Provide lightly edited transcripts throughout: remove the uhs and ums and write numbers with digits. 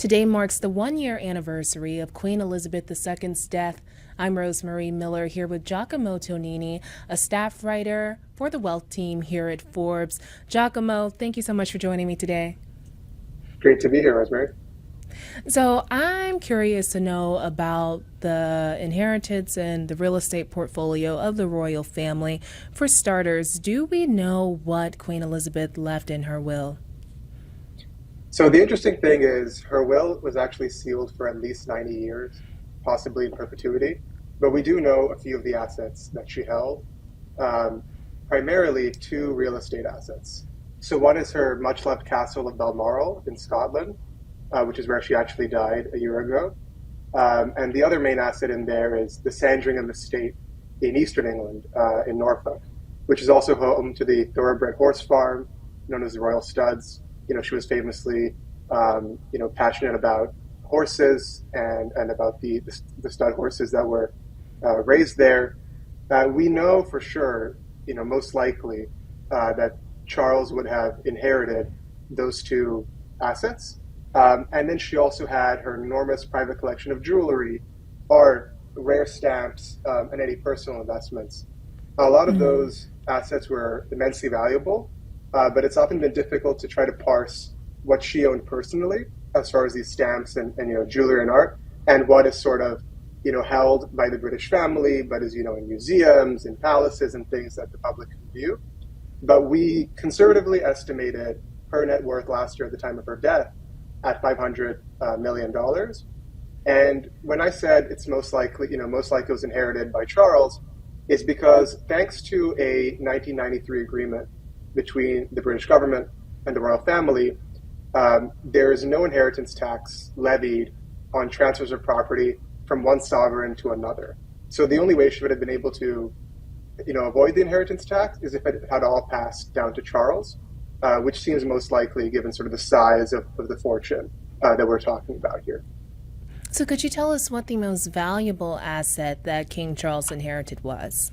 Today marks the 1 year anniversary of Queen Elizabeth II's death. I'm Rosemarie Miller here with Giacomo Tognini, a staff writer for the Wealth team here at Forbes. Giacomo, thank you so much for joining me today. Great to be here, Rosemary. So, I'm curious to know about the inheritance and the real estate portfolio of the royal family. For starters, do we know what Queen Elizabeth left in her will? So the interesting thing is her will was actually sealed for at least 90 years, possibly in perpetuity. But we do know a few of the assets that she held, um, primarily two real estate assets. So one is her much-loved castle of Balmoral in Scotland, which is where she actually died a year ago. And the other main asset in there is the Sandringham estate in eastern England, in Norfolk, which is also home to the thoroughbred horse farm known as the Royal Studs. She was famously, passionate about horses and about the stud horses that were raised there. We know for sure, most likely, that Charles would have inherited those two assets. And then she also had her enormous private collection of jewelry, art, rare stamps, and any personal investments. A lot of those assets were immensely valuable, but it's often been difficult to try to parse what she owned personally, as far as these stamps and jewelry and art, and what is sort of held by the British family, but is in museums and palaces and things that the public can view. But we conservatively estimated her net worth last year at the time of her death at $500 million. And when I said it's most likely it was inherited by Charles, is because thanks to a 1993 agreement between the British government and the royal family, there is no inheritance tax levied on transfers of property from one sovereign to another. So the only way she would have been able to, avoid the inheritance tax is if it had all passed down to Charles, which seems most likely given sort of the size of the fortune that we're talking about here. So, could you tell us what the most valuable asset that King Charles inherited was?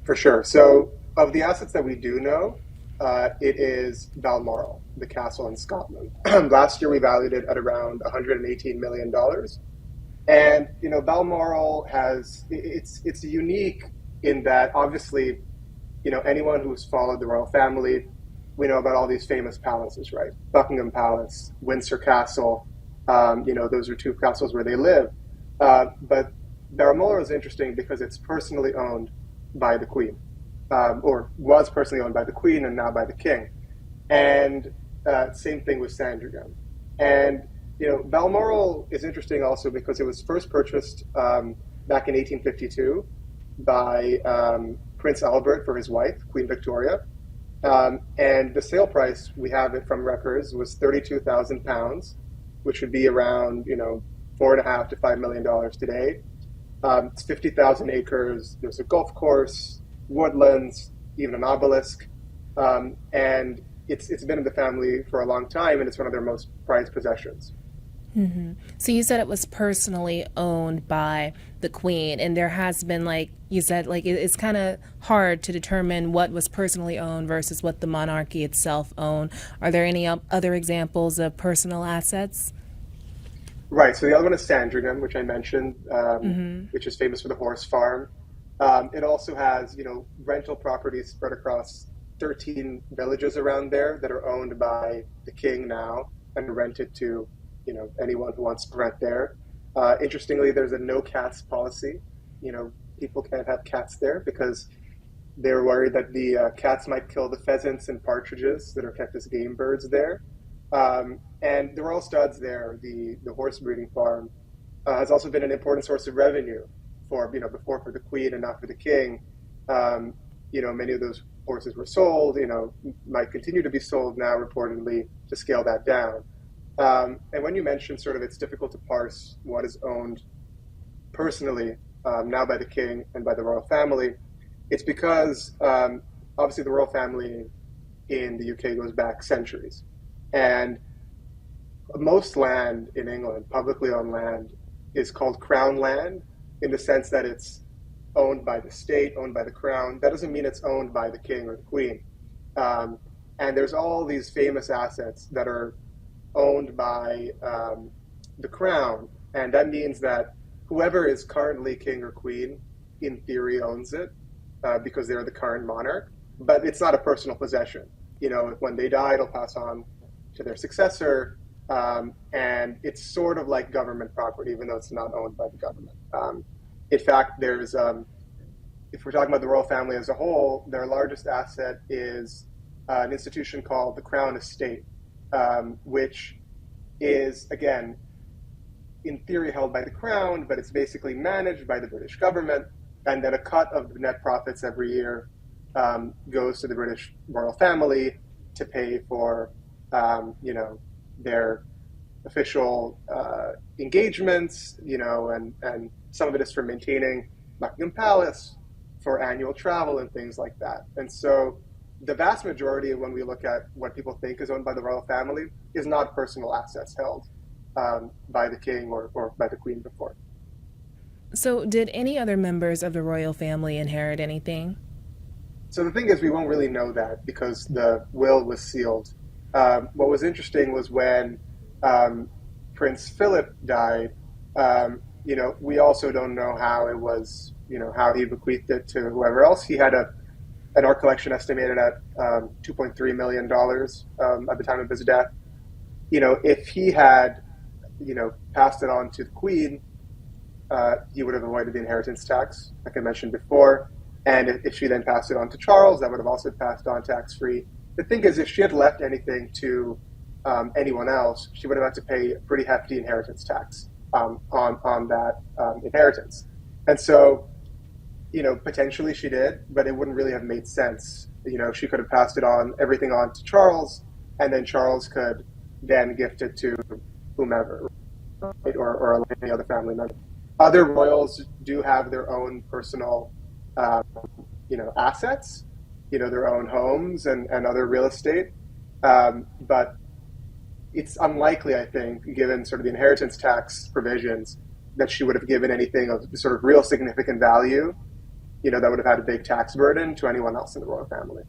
For sure. So, of the assets that we do know, it is Balmoral, the castle in Scotland. Last year, we valued it at around $118 million. And Balmoral it's unique in that obviously, anyone who's followed the royal family, we know about all these famous palaces, right? Buckingham Palace, Windsor Castle. Those are two castles where they live. But Balmoral is interesting because it's personally owned by the Queen, or was personally owned by the Queen and now by the King. And same thing with Sandringham. And Balmoral is interesting also because it was first purchased back in 1852 by Prince Albert for his wife, Queen Victoria. And the sale price, we have it from records, was £32,000, which would be around, $4.5 to $5 million today. It's 50,000 acres. There's a golf course, woodlands, even an obelisk. And it's been in the family for a long time, and it's one of their most prized possessions. So you said it was personally owned by the Queen, and there has been, like you said, it's kind of hard to determine what was personally owned versus what the monarchy itself owned. Are there any other examples of personal assets? Right. So the other one is Sandringham, which I mentioned, which is famous for the horse farm. It also has, rental properties spread across 13 villages around there that are owned by the king now and rented to, anyone who wants to rent there. Interestingly, there's a no cats policy. People can't have cats there because they're worried that the cats might kill the pheasants and partridges that are kept as game birds there. And the Royal Studs there, the horse breeding farm, has also been an important source of revenue for, before for the Queen and not for the King. Many of those horses were sold, might continue to be sold now reportedly to scale that down. And when you mentioned sort of it's difficult to parse what is owned personally now by the King and by the royal family, it's because obviously the royal family in the UK goes back centuries. And most land in England, publicly owned land, is called crown land in the sense that it's owned by the state, owned by the crown. That doesn't mean it's owned by the king or the queen. And there's all these famous assets that are owned by the crown, and that means that whoever is currently king or queen, in theory, owns it because they're the current monarch. But it's not a personal possession. When they die, it'll pass on to their successor, and it's sort of like government property, even though it's not owned by the government. In fact, if we're talking about the royal family as a whole, their largest asset is an institution called the Crown Estate, which is, again, in theory held by the crown, but it's basically managed by the British government, and then a cut of the net profits every year goes to the British royal family to pay for, their official engagements, and some of it is for maintaining Buckingham Palace, for annual travel and things like that. And so the vast majority, when we look at what people think is owned by the royal family, is not personal assets held by the king or by the queen before. So did any other members of the royal family inherit anything? So the thing is, we won't really know that because the will was sealed. What was interesting was when Prince Philip died, we also don't know how it was, how he bequeathed it to whoever else. He had an art collection estimated at $2.3 million at the time of his death. If he had, passed it on to the queen, he would have avoided the inheritance tax, like I mentioned before. And if she then passed it on to Charles, that would have also passed on tax-free. The thing is, if she had left anything to anyone else, she would have had to pay a pretty hefty inheritance tax on that inheritance. And so, potentially she did, but it wouldn't really have made sense. She could have passed everything on to Charles, and then Charles could then gift it to whomever, right? or any other family member. Other royals do have their own personal, assets, their own homes and other real estate. But it's unlikely, I think, given sort of the inheritance tax provisions, that she would have given anything of sort of real significant value, that would have had a big tax burden to anyone else in the royal family.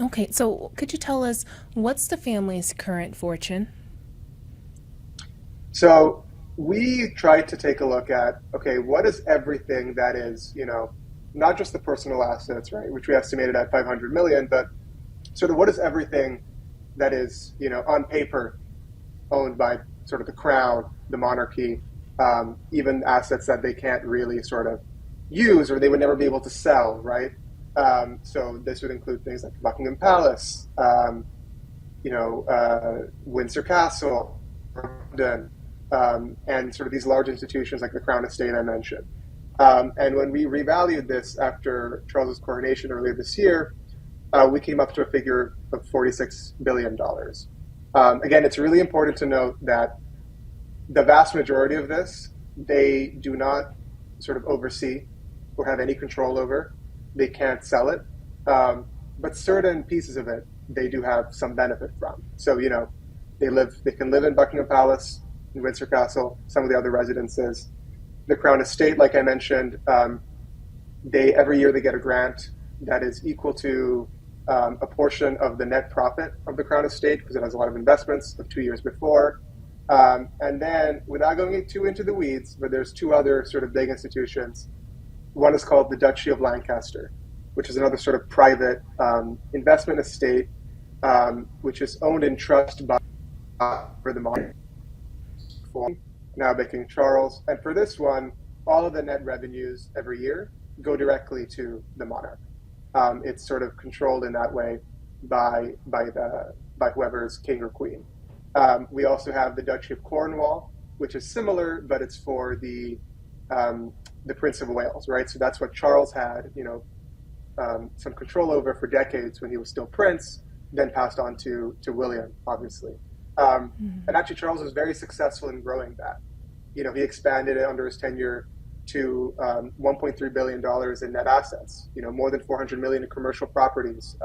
Okay, so could you tell us what's the family's current fortune? So we tried to take a look at, okay, what is everything that is, not just the personal assets, right, which we estimated at 500 million, but sort of what is everything that is, on paper owned by sort of the crown, the monarchy, even assets that they can't really sort of use or they would never be able to sell, right? So this would include things like Buckingham Palace, Windsor Castle, London, and sort of these large institutions like the Crown Estate I mentioned. And when we revalued this after Charles's coronation earlier this year, we came up to a figure of $46 billion. Again, it's really important to note that the vast majority of this, they do not sort of oversee or have any control over. They can't sell it. But certain pieces of it, they do have some benefit from. So, they can live in Buckingham Palace, in Windsor Castle, some of the other residences. The Crown Estate, like I mentioned, every year they get a grant that is equal to a portion of the net profit of the Crown Estate, because it has a lot of investments of 2 years before. And then, without going too into the weeds, but there's two other sort of big institutions. One is called the Duchy of Lancaster, which is another sort of private investment estate, which is owned in trust by for the monarch, now by King Charles. And for this one, all of the net revenues every year go directly to the monarch. It's sort of controlled in that way by whoever is king or queen. We also have the Duchy of Cornwall, which is similar, but it's for the Prince of Wales, right? So that's what Charles had, some control over for decades when he was still prince, then passed on to William, obviously. And actually, Charles was very successful in growing that. He expanded it under his tenure to $1.3 billion in net assets, more than 400 million in commercial properties,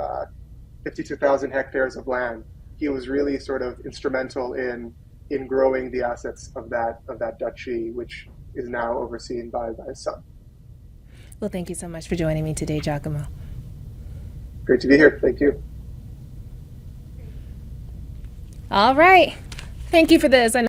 52,000 hectares of land. He was really sort of instrumental in growing the assets of that duchy, which is now overseen by his son. Well, thank you so much for joining me today, Giacomo. Great to be here. Thank you. All right. Thank you for this. I